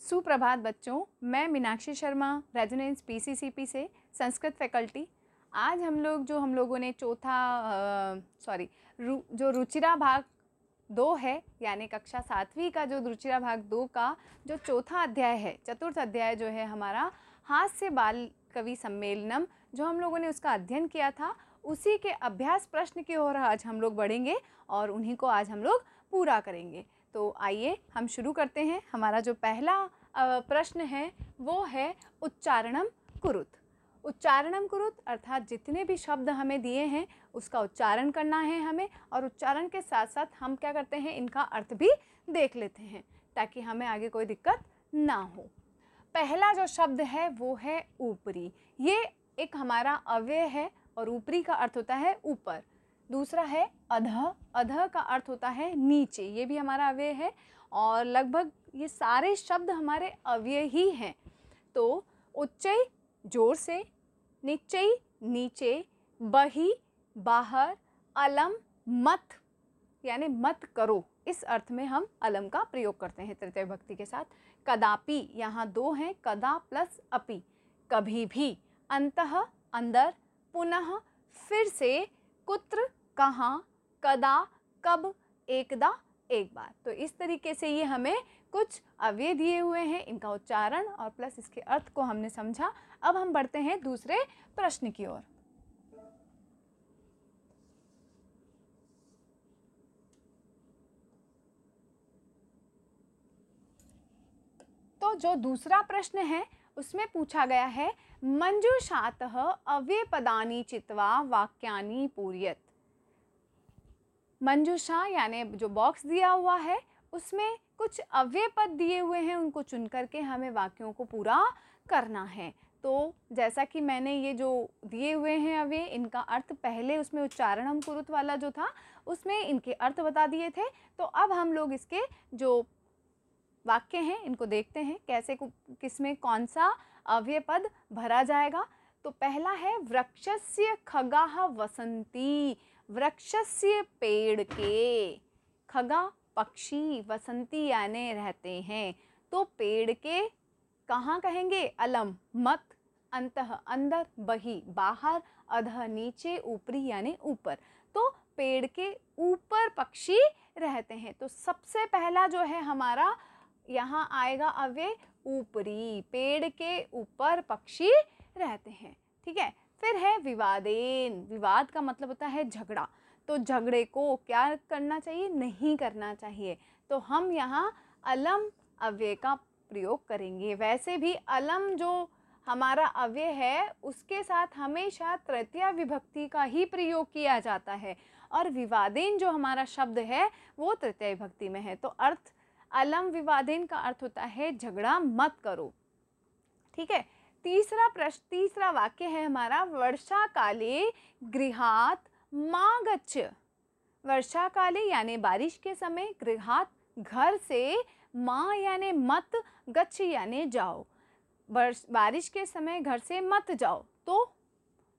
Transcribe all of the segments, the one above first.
सुप्रभात बच्चों, मैं मीनाक्षी शर्मा रेजोनेंस पीसीसीपी से संस्कृत फैकल्टी। आज हम लोगों ने जो रुचिरा भाग 2 है, यानी कक्षा 7वीं का जो रुचिरा भाग 2 का जो चौथा अध्याय है, चतुर्थ अध्याय जो है हमारा हास्य बाल कवि सम्मेलनम, जो हम लोगों ने उसका अध्ययन किया था, उसी के अभ्यास प्रश्न की ओर आज हम लोग बढ़ेंगे और उन्हीं को आज हम लोग पूरा करेंगे। तो आइए हम शुरू करते हैं। हमारा जो पहला प्रश्न है वो है उच्चारणम कुरुत। उच्चारणम कुरुत अर्थात जितने भी शब्द हमें दिए हैं उसका उच्चारण करना है हमें, और उच्चारण के साथ साथ हम क्या करते हैं, इनका अर्थ भी देख लेते हैं ताकि हमें आगे कोई दिक्कत ना हो। पहला जो शब्द है वो है ऊपरी। ये एक हमारा अव्यय है और ऊपरी का अर्थ होता है ऊपर। दूसरा है अधः। अधः का अर्थ होता है नीचे, ये भी हमारा अव्यय है और लगभग ये सारे शब्द हमारे अव्यय ही हैं। तो उच्चई जोर से, निच्चई नीचे, बहि बाहर, अलम मत यानी मत करो, इस अर्थ में हम अलम का प्रयोग करते हैं तृतीय विभक्ति के साथ। कदापि, यहाँ दो हैं, कदा प्लस अपि, कभी भी। अंतः अंदर, पुनः फिर से, कुत्र कहाँ, कदा कब, एकदा एक बार। तो इस तरीके से ये हमें कुछ अव्यय दिए हुए हैं, इनका उच्चारण और प्लस इसके अर्थ को हमने समझा। अब हम बढ़ते हैं दूसरे प्रश्न की ओर। तो जो दूसरा प्रश्न है उसमें पूछा गया है, मंजूषातः अव्ययपदानि चित्वा वाक्यानि पूरयत। मंजूषा यानी जो बॉक्स दिया हुआ है उसमें कुछ अव्यय पद दिए हुए हैं, उनको चुन करके हमें वाक्यों को पूरा करना है। तो जैसा कि मैंने ये जो दिए हुए हैं अव्यय, इनका अर्थ पहले उसमें उच्चारणम कुरुत वाला जो था उसमें इनके अर्थ बता दिए थे। तो अब हम लोग इसके जो वाक्य हैं इनको देखते हैं कैसे किसमें कौन सा अव्यय पद भरा जाएगा। तो पहला है वृक्षस्य खगाः वसन्ति। वृक्षस्य पेड़ के, खगा पक्षी, वसंती यानी रहते हैं। तो पेड़ के कहाँ कहेंगे, अलम मत, अंतः अंदर, बहि बाहर, अधः नीचे, ऊपरी यानी ऊपर। तो पेड़ के ऊपर पक्षी रहते हैं। तो सबसे पहला जो है हमारा यहाँ आएगा अव्यय ऊपरी, पेड़ के ऊपर पक्षी रहते हैं। ठीक है, फिर है विवादेन। विवाद का मतलब होता है झगड़ा। तो झगड़े को क्या करना चाहिए, नहीं करना चाहिए। तो हम यहाँ अलम अव्यय का प्रयोग करेंगे। वैसे भी अलम जो हमारा अव्यय है उसके साथ हमेशा तृतीया विभक्ति का ही प्रयोग किया जाता है, और विवादेन जो हमारा शब्द है वो तृतीया विभक्ति में है। तो अर्थ अलम विवादेन का अर्थ होता है झगड़ा मत करो। ठीक है, तीसरा वाक्य है हमारा, वर्षा काले गृहात मा गच्छ। वर्षा काले यानी बारिश के समय, गृहात घर से, मा यानी मत, गच्छ यानी जाओ। बारिश के समय घर से मत जाओ, तो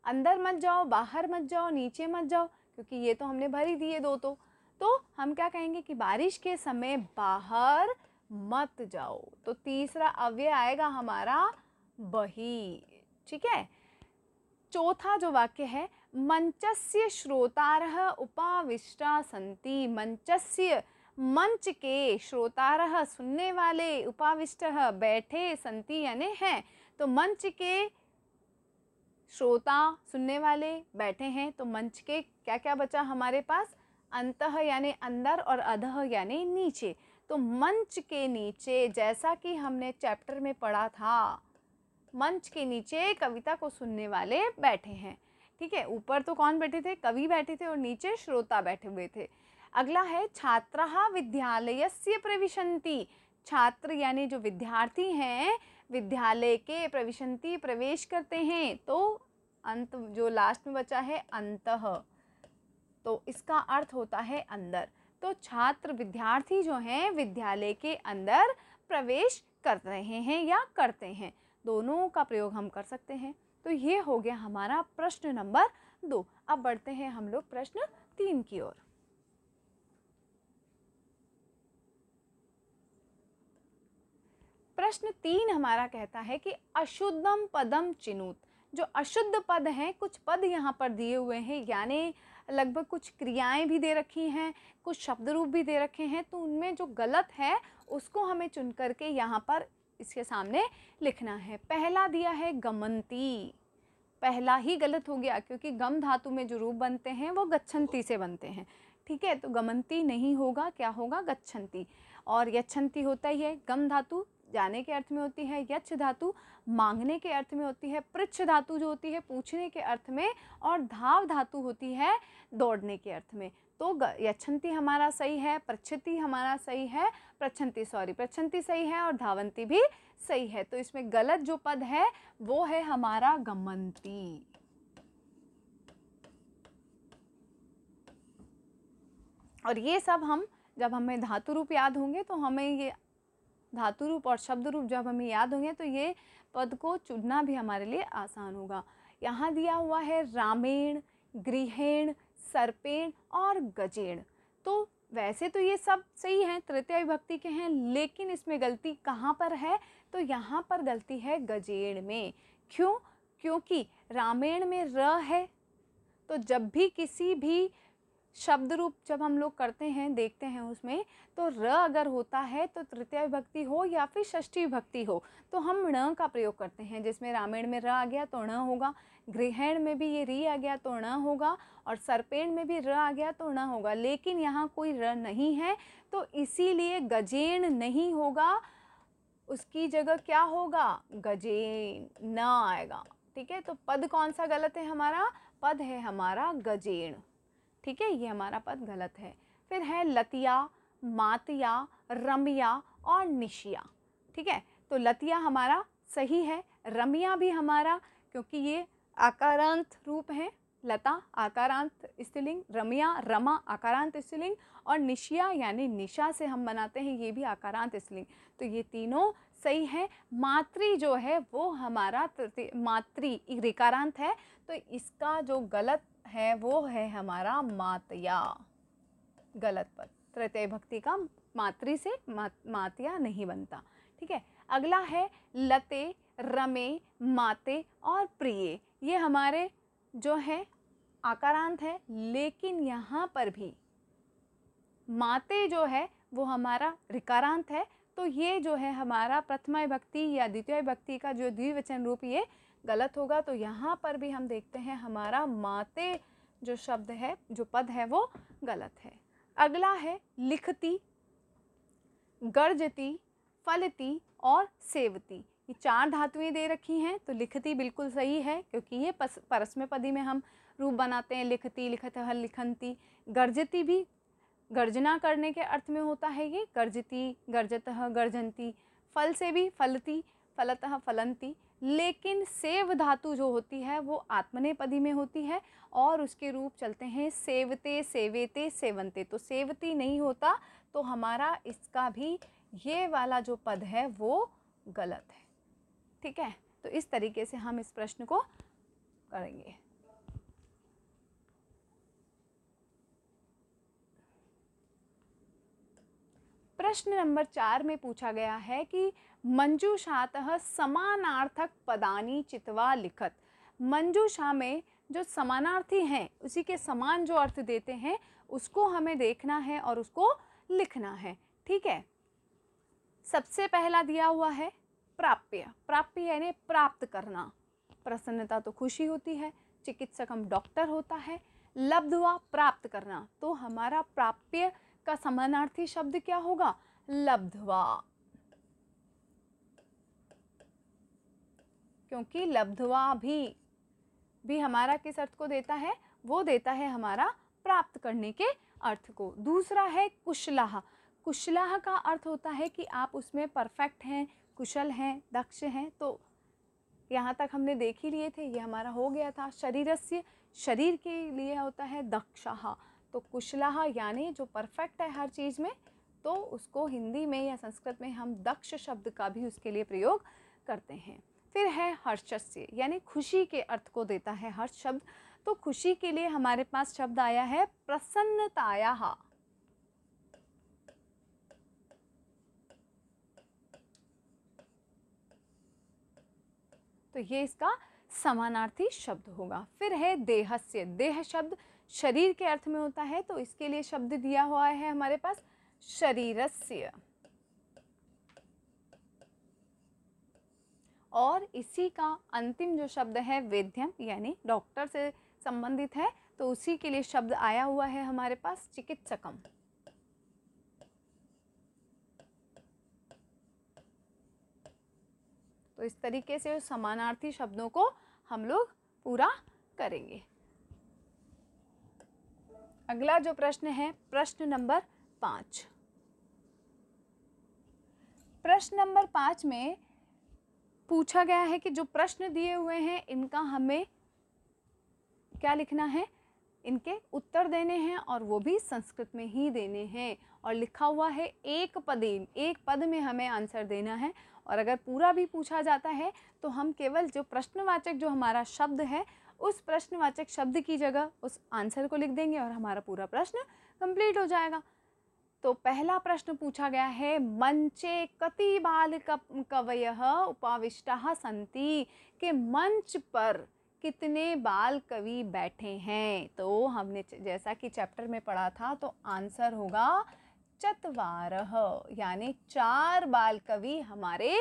अंदर मत जाओ, बाहर मत जाओ, नीचे मत जाओ, क्योंकि ये तो हमने भर ही दिए दो। तो हम क्या कहेंगे कि बारिश के समय बाहर मत जाओ। तो तीसरा अव्यय आएगा हमारा बहि। ठीक है, चौथा जो वाक्य है, मंचस्य श्रोतारः उपाविष्टा सन्ति। मंचस्य मंच के, श्रोतारः सुनने वाले, उपाविष्टः बैठे, सन्ति यानी हैं। तो मंच के श्रोता सुनने वाले बैठे हैं, तो मंच के क्या क्या बचा हमारे पास, अंतः यानी अंदर और अधः यानी नीचे। तो मंच के नीचे, जैसा कि हमने चैप्टर में पढ़ा था, मंच के नीचे कविता को सुनने वाले बैठे हैं। ठीक है, ऊपर तो कौन बैठे थे, कवि बैठे थे, और नीचे श्रोता बैठे हुए थे। अगला है छात्राः विद्यालयस्य प्रविशन्ति। छात्र यानी जो विद्यार्थी हैं विद्यालय के, प्रविशन्ति प्रवेश करते हैं। तो अंत जो लास्ट में बचा है अंतः, तो इसका अर्थ होता है अंदर। तो छात्र विद्यार्थी जो हैं विद्यालय के अंदर प्रवेश कर रहे हैं या करते हैं, दोनों का प्रयोग हम कर सकते हैं। तो ये हो गया हमारा प्रश्न नंबर 2। अब बढ़ते हैं हम लोग प्रश्न 3 की ओर। प्रश्न 3 हमारा कहता है कि अशुद्धम पदम चिनुत। जो अशुद्ध पद हैं, कुछ पद यहाँ पर दिए हुए हैं, यानी लगभग कुछ क्रियाएं भी दे रखी हैं, कुछ शब्द रूप भी दे रखे हैं, तो उनमें जो गलत है उसको हमें चुन करके यहाँ पर इसके सामने लिखना है। पहला दिया है गमंती, पहला ही गलत हो गया क्योंकि गम धातु में जो रूप बनते हैं वो गच्छन्ति से बनते हैं। ठीक है, तो गमंती नहीं होगा, क्या होगा, गच्छन्ति। और यच्छन्ति होता ही है। गम धातु जाने के अर्थ में होती है, यच्छ धातु मांगने के अर्थ में होती है, पृच्छ धातु जो होती है पूछने के अर्थ में, और धाव धातु होती है दौड़ने के अर्थ में। तो यच्छन्ति हमारा सही है, पृच्छति हमारा सही है, पृच्छन्ति सही है और धावन्ति भी सही है। तो इसमें गलत जो पद है वो है हमारा गमन्ति। और ये सब हम जब हमें धातु रूप याद होंगे तो हमें ये धातु रूप और शब्द रूप जब हमें याद होंगे तो ये पद को चुनना भी हमारे लिए आसान होगा। यहाँ दिया हुआ है रामेण, गृहेण, सर्पेण और गजेण। तो वैसे तो ये सब सही हैं, तृतीय विभक्ति के हैं, लेकिन इसमें गलती कहाँ पर है, तो यहाँ पर गलती है गजेण में। क्यों? क्योंकि रामेण में र है, तो जब भी किसी भी शब्द रूप जब हम लोग करते हैं, देखते हैं उसमें, तो र अगर होता है तो तृतीय विभक्ति हो या फिर षष्ठी विभक्ति हो तो हम ण का प्रयोग करते हैं। जिसमें रामेण में र आ गया तो ण होगा, गृहेण में भी ये री आ गया तो ण होगा, और सर्पेण में भी र आ गया तो ण होगा। लेकिन यहाँ कोई र नहीं है तो इसीलिए गजेण नहीं होगा, उसकी जगह क्या होगा, गजेण न आएगा। ठीक है, तो पद कौन सा गलत है हमारा, पद है हमारा गजेण। ठीक है, ये हमारा पद गलत है। फिर है लतिया, मातिया, रमिया और निशिया। ठीक है, तो लतिया हमारा सही है, रमिया भी हमारा, क्योंकि ये आकारांत रूप है। लता आकारांत स्त्रीलिंग, रमिया रमा आकारांत स्त्रीलिंग, और निशिया यानी निशा से हम बनाते हैं, ये भी आकारांत स्त्रीलिंग। तो ये तीनों सही है। मातृ जो है वो हमारा मातृ ऋकारांत है, तो इसका जो गलत है वो है हमारा मातया, गलत पद। तृतीय भक्ति का मातृ से मातया नहीं बनता। ठीक है, अगला है लते, रमे, माते और प्रिय। ये हमारे जो है आकारांत है, लेकिन यहाँ पर भी माते जो है वो हमारा ऋकारांत है, तो ये जो है हमारा प्रथमा विभक्ति या द्वितीय विभक्ति का जो द्विवचन रूप ये गलत होगा। तो यहाँ पर भी हम देखते हैं हमारा माते जो शब्द है, जो पद है वो गलत है। अगला है लिखती, गर्जती, फलती और सेवती। ये 4 धातुएं दे रखी हैं, तो लिखती बिल्कुल सही है क्योंकि ये परस्मैपदी में हम रूप बनाते हैं, लिखती, लिखतः, लिखन्ति। गर्जती भी गर्जना करने के अर्थ में होता है, ये गर्जती, गर्जतः, गर्जन्ति। फल से भी फलती, फलतः, फलन्ति। लेकिन सेव धातु जो होती है वो आत्मनेपदी में होती है और उसके रूप चलते हैं सेवते, सेवेते, सेवन्ते। तो सेवती नहीं होता, तो हमारा इसका भी ये वाला जो पद है वो गलत है। ठीक है, तो इस तरीके से हम इस प्रश्न को करेंगे। प्रश्न नंबर 4 में पूछा गया है कि मंजूषातः समानार्थक पदानी चित्वा लिखत। मंजूषा में जो समानार्थी हैं उसी के समान जो अर्थ देते हैं उसको हमें देखना है और उसको लिखना है। ठीक है, सबसे पहला दिया हुआ है प्राप्य। प्राप्य यानी प्राप्त करना। प्रसन्नता तो खुशी होती है, चिकित्सकम डॉक्टर होता है, लब्ध्वा प्राप्त करना। तो हमारा प्राप्य का समानार्थी शब्द क्या होगा, लब्ध्वा, क्योंकि लब्ध्वा भी हमारा किस अर्थ को देता है, वो देता है हमारा प्राप्त करने के अर्थ को। दूसरा है कुशलाह। कुशलाह का अर्थ होता है कि आप उसमें परफेक्ट हैं, कुशल हैं, दक्ष हैं। तो यहाँ तक हमने देख ही लिए थे, ये हमारा हो गया था। शरीरस्य, शरीर के लिए होता है दक्षः। तो कुशलाह यानी जो परफेक्ट है हर चीज़ में, तो उसको हिंदी में या संस्कृत में हम दक्ष शब्द का भी उसके लिए प्रयोग करते हैं। फिर है हर्षस्य, यानी खुशी के अर्थ को देता है हर्ष शब्द। तो खुशी के लिए हमारे पास शब्द आया है प्रसन्नतायाः। तो ये इसका समानार्थी शब्द होगा। फिर है देहस्य। देह शब्द शरीर के अर्थ में होता है, तो इसके लिए शब्द दिया हुआ है हमारे पास शरीरस्य। और इसी का अंतिम जो शब्द है वेद्यम, यानी डॉक्टर से संबंधित है, तो उसी के लिए शब्द आया हुआ है हमारे पास चिकित्सकम। तो इस तरीके से समानार्थी शब्दों को हम लोग पूरा करेंगे। अगला जो प्रश्न है प्रश्न नंबर 5। प्रश्न नंबर 5 में पूछा गया है कि जो प्रश्न दिए हुए हैं इनका हमें क्या लिखना है, इनके उत्तर देने हैं और वो भी संस्कृत में ही देने हैं। और लिखा हुआ है एक पद में हमें आंसर देना है। और अगर पूरा भी पूछा जाता है तो हम केवल जो प्रश्नवाचक जो हमारा शब्द है उस प्रश्नवाचक शब्द की जगह उस आंसर को लिख देंगे और हमारा पूरा प्रश्न कंप्लीट हो जाएगा। तो पहला प्रश्न पूछा गया है मंचे कति बाल कवयः उपविष्टाः सन्ति, के मंच पर कितने बाल कवि बैठे हैं। तो हमने जैसा कि चैप्टर में पढ़ा था तो आंसर होगा चत्वारः, यानी 4 बाल कवि हमारे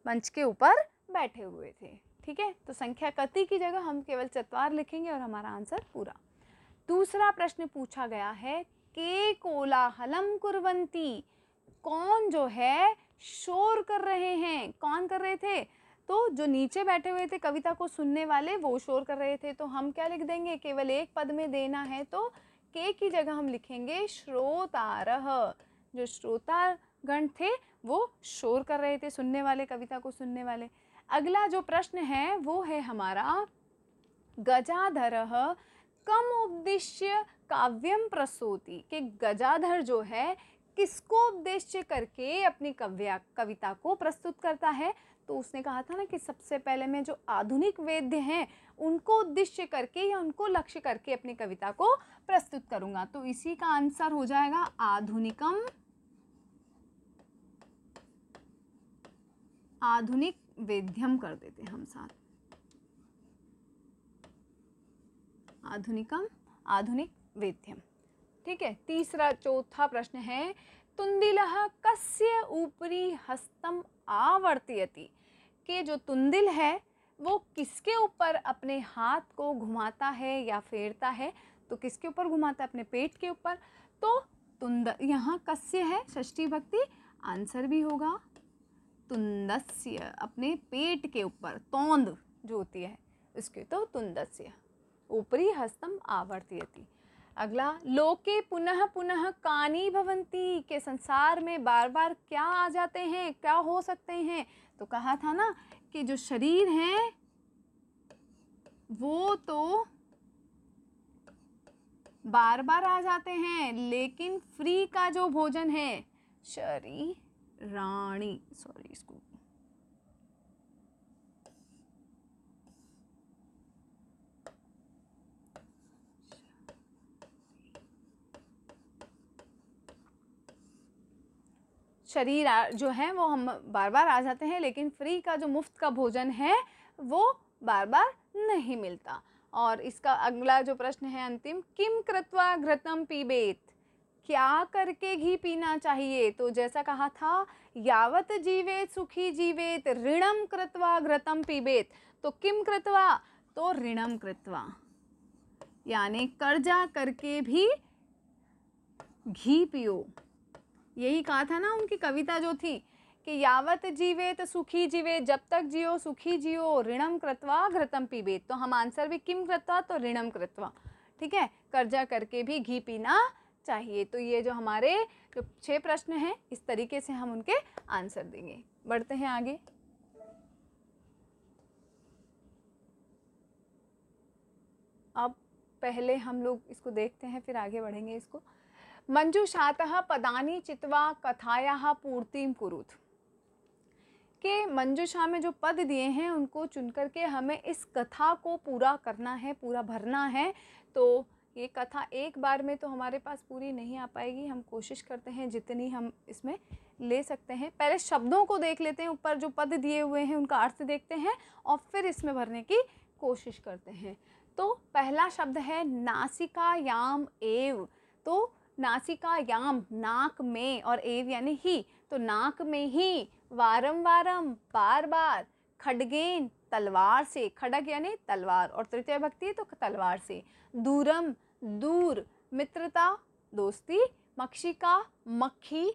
मंच के ऊपर बैठे हुए थे। ठीक है, तो संख्या कति की जगह हम केवल चत्वार लिखेंगे और हमारा आंसर पूरा। दूसरा प्रश्न पूछा गया है के कोलाहलम कुर्वन्ति, कौन जो है शोर कर रहे हैं। कौन कर रहे थे, तो जो नीचे बैठे हुए थे कविता को सुनने वाले वो शोर कर रहे थे। तो हम क्या लिख देंगे, केवल एक पद में देना है तो के की जगह हम लिखेंगे श्रोतारः। जो श्रोतागण थे वो शोर कर रहे थे, सुनने वाले, कविता को सुनने वाले। अगला जो प्रश्न है वो है हमारा गजाधरः कम उद्देश्य काव्यम प्रस्तौति, के गजाधर जो है किसको उद्देश्य करके अपनी कविता को प्रस्तुत करता है। तो उसने कहा था ना कि सबसे पहले मैं जो आधुनिक वेद्य हैं उनको उद्देश्य करके या उनको लक्ष्य करके अपनी कविता को प्रस्तुत करूंगा। तो इसी का आंसर हो जाएगा आधुनिकम, आधुनिक वेद्यम कर देते हैं हम साथ, आधुनिकम, आधुनिक वेद्यम। ठीक है, चौथा प्रश्न है तुंदिलः कस्य ऊपरी हस्तम आवर्तयति, के जो तुंदिल है वो किसके ऊपर अपने हाथ को घुमाता है या फेरता है। तो किसके ऊपर घुमाता है, अपने पेट के ऊपर। तो तुंद यहाँ कस्य है षष्ठी भक्ति, आंसर भी होगा तुंदस्य, अपने पेट के ऊपर, तोंद जो होती है उसके, तो तुंदस्य ऊपरी हस्तम आवर्तयति। अगला लोके पुनः पुनः कानि भवन्ति, के संसार में बार बार क्या आ जाते हैं, क्या हो सकते हैं। तो कहा था ना कि जो शरीर हैं वो तो बार बार आ जाते हैं, लेकिन फ्री का जो भोजन है शरीराणि, सॉरी इसको शरीर जो है वो हम बार बार आ जाते हैं, लेकिन फ्री का जो मुफ्त का भोजन है वो बार बार नहीं मिलता। और इसका अगला जो प्रश्न है अंतिम, किम कृत्वा घृतम पीबेत, क्या करके घी पीना चाहिए। तो जैसा कहा था यावत जीवेत सुखी जीवेत ऋणम कृत्वा घृतम पीबेत, तो किम कृत्वा, तो ऋणम कृत्वा, यानी कर्जा करके भी घी पियो। यही कहा था ना उनकी कविता जो थी कि यावत जीवेत सुखी जीवेत, जब तक जियो सुखी जियो, ऋणम कृत्वा घृतम पीबेत। तो हम आंसर भी किम कृत्वा, तो ऋणम कृत्वा। ठीक है, कर्जा करके भी घी पीना चाहिए। तो ये जो हमारे जो 6 प्रश्न हैं इस तरीके से हम उनके आंसर देंगे। बढ़ते हैं आगे। अब पहले हम लोग इसको देखते हैं फिर आगे बढ़ेंगे इसको। मंजूषातः पदानि चित्वा कथायाः पूर्तिं कुरुत, के मंजूषा में जो पद दिए हैं उनको चुन करके हमें इस कथा को पूरा करना है, पूरा भरना है। तो ये कथा एक बार में तो हमारे पास पूरी नहीं आ पाएगी, हम कोशिश करते हैं जितनी हम इसमें ले सकते हैं। पहले शब्दों को देख लेते हैं, ऊपर जो पद दिए हुए हैं उनका अर्थ देखते हैं और फिर इसमें भरने की कोशिश करते हैं। तो पहला शब्द है नासिकायाम एव। तो नासिकायाम नाक में, और एव यानी ही, तो नाक में ही, वारम वारम बार बार, खड्गेन तलवार से, खड्ग यानी तलवार, और तृतीय भक्ति तो तलवार से, दूरम दूर, मित्रता दोस्ती, मक्षिका मक्खी,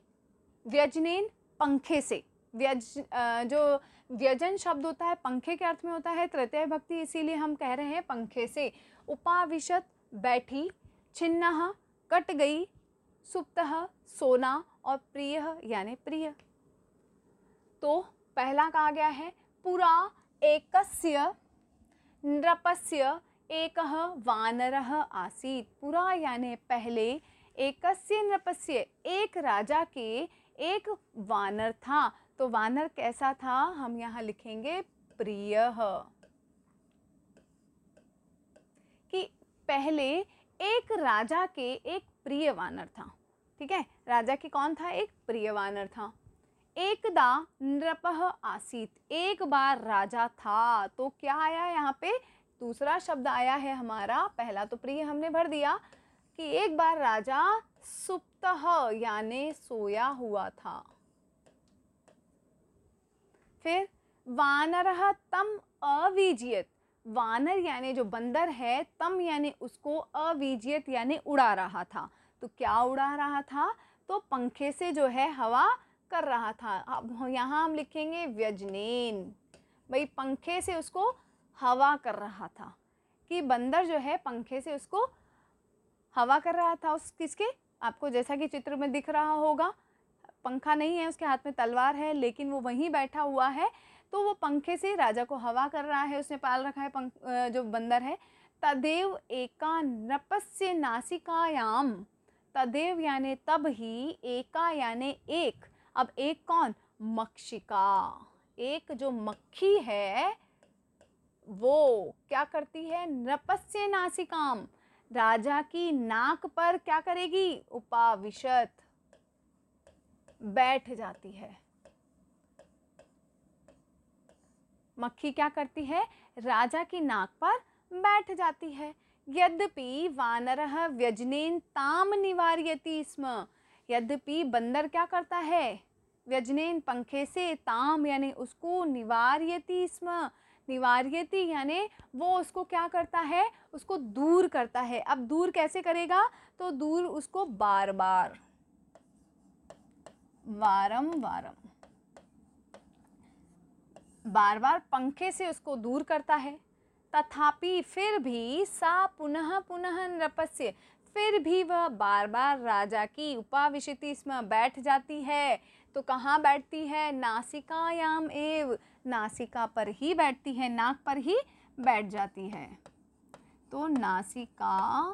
व्यजनेन पंखे से। जो व्यजन शब्द होता है पंखे के अर्थ में होता है तृतीय भक्ति, इसीलिए हम कह रहे हैं पंखे से। उपाविशत बैठी, छिन्नः कट गई, सुप्तः सोना, और प्रिय यानी प्रिय। तो पहला कहा गया है पुरा एकस्य नृपस्य एकः वानरः आसीत्। पुरा यानी पहले, एकस्य नृपस्य एक राजा के एक वानर था। तो वानर कैसा था, हम यहाँ लिखेंगे प्रियः, कि पहले एक राजा के एक प्रिय वानर था। ठीक है, राजा की कौन था, एक प्रिय वानर था। एकदा नृपः आसीत्, एक बार राजा था। तो क्या आया यहाँ पे, दूसरा शब्द आया है हमारा, पहला तो प्रिय हमने भर दिया कि एक बार राजा सुप्तः यानी सोया हुआ था। फिर वानरः तम अविजियत, वानर यानी जो बंदर है, तम यानी उसको, अविजियत यानी उड़ा रहा था। तो क्या उड़ा रहा था, तो पंखे से जो है हवा कर रहा था। अब यहाँ हम लिखेंगे व्यजनेन, भाई पंखे से उसको हवा कर रहा था, कि बंदर जो है पंखे से उसको हवा कर रहा था। उस किसके, आपको जैसा कि चित्र में दिख रहा होगा, पंखा नहीं है, उसके हाथ में तलवार है, लेकिन वो वहीं बैठा हुआ है, तो वो पंखे से राजा को हवा कर रहा है, उसने पाल रखा है जो बंदर है। तदेव एका नृपस्य नासिकायाम, तदेव यानी तब ही, एका यानी एक, अब एक कौन, मक्षिका, एक जो मक्खी है वो क्या करती है, नृपस्य नासिकाम, राजा की नाक पर क्या करेगी, उपाविशत बैठ जाती है। मक्खी क्या करती है, राजा की नाक पर बैठ जाती है। यद्यपि वानरः व्यजनेन ताम निवार्यति स्म, यद्यपि बंदर क्या करता है, व्यजनेन पंखे से, ताम यानी उसको, निवार्यति स्म, निवार्यति यानी वो उसको क्या करता है, उसको दूर करता है। अब दूर कैसे करेगा, तो दूर उसको बार बार, वारम वारम, बार बार पंखे से उसको दूर करता है। तथापि फिर भी, सा पुनः पुनः नृपस्य, फिर भी वह बार बार राजा की, उपाविशति स्म बैठ जाती है। तो कहाँ बैठती है, नासिकायाम एव, नासिका पर ही बैठती है, नाक पर ही बैठ जाती है। तो नासिकायाम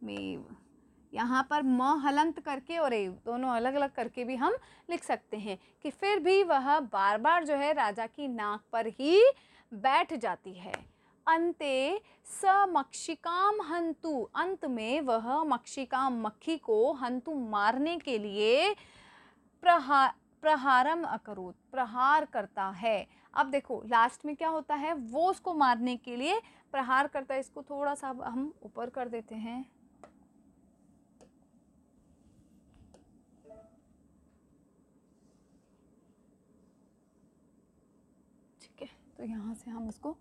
मेव, यहाँ पर म हलंत करके और एव दोनों अलग अलग करके भी हम लिख सकते हैं कि फिर भी वह बार बार जो है राजा की नाक पर ही बैठ जाती है। अंते स मक्षिकाम हंतु, अंत में वह मक्षिकाम मक्खी को, हंतु मारने के लिए, प्रहारम अकरोत प्रहार करता है। अब देखो लास्ट में क्या होता है, वो उसको मारने के लिए प्रहार करता है। इसको थोड़ा सा हम ऊपर कर देते हैं, ठीक है, तो यहाँ से हम इसको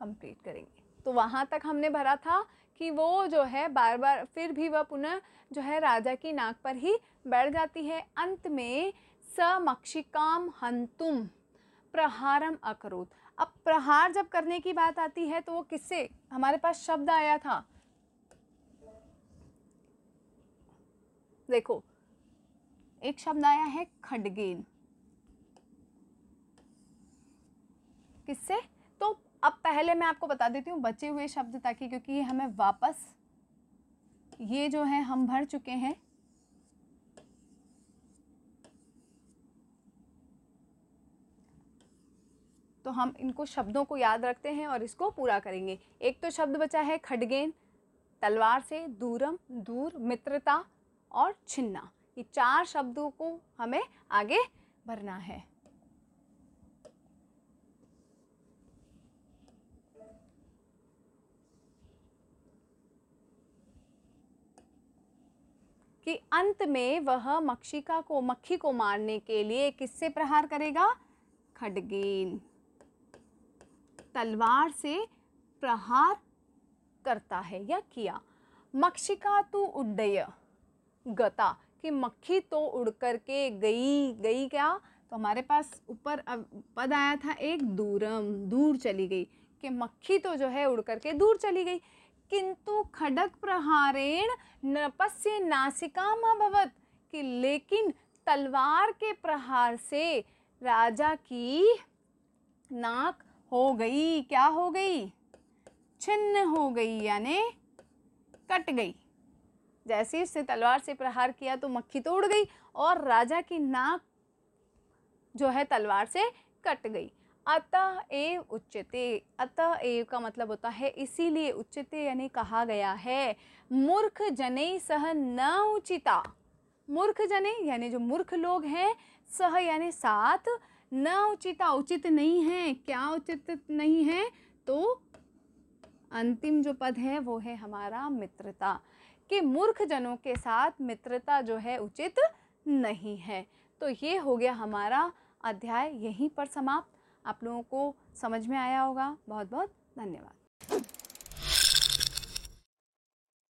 कंप्लीट करेंगे। तो वहाँ तक हमने भरा था कि वो जो है बार बार, फिर भी वह पुनः जो है राजा की नाक पर ही बैठ जाती है। अंत में स मक्षिकाम हंतुम प्रहारम अकरोत। अब प्रहार जब करने की बात आती है तो वो किससे, हमारे पास शब्द आया था, देखो एक शब्द आया है खड्गेन, किससे, तो अब पहले मैं आपको बता देती हूँ बचे हुए शब्द, ताकि क्योंकि ये हमें वापस, ये जो है हम भर चुके हैं। तो हम इनको शब्दों को याद रखते हैं और इसको पूरा करेंगे। एक तो शब्द बचा है खड्गेन, तलवार से, दूरम, दूर, मित्रता और छिन्ना। ये 4 शब्दों को हमें आगे भरना है। कि अंत में वह मक्खी को मारने के लिए किससे प्रहार करेगा? खड्गेन, तलवार से प्रहार करता है या किया। मक्षिका तु उड्डय गता, कि मक्खी तो उड़ करके गई क्या? तो हमारे पास ऊपर पद आया था एक दूरम, दूर चली गई, कि मक्खी तो जो है उड़ करके दूर चली गई। किंतु खड्ग प्रहारेण नृपस्य नासिकाम अभवत्, कि लेकिन तलवार के प्रहार से राजा की नाक हो गई, क्या हो गई? छिन्न हो गई, यानी कट गई। जैसे उससे तलवार से प्रहार किया तो मक्खी तो उड़ गई और राजा की नाक जो है तलवार से कट गई। अतः एव उच्यते, अतः एव का मतलब होता है इसीलिए, उच्यते यानी कहा गया है। मूर्ख जनै सह न उचिता, मूर्ख जने यानी जो मूर्ख लोग हैं, सह यानी साथ, न उचिता उचित नहीं है। क्या उचित नहीं है? तो अंतिम जो पद है वो है हमारा मित्रता, कि मूर्ख जनों के साथ मित्रता जो है उचित नहीं है। तो ये हो गया हमारा अध्याय, यहीं पर समाप्त। आप लोगों को समझ में आया होगा। बहुत बहुत धन्यवाद।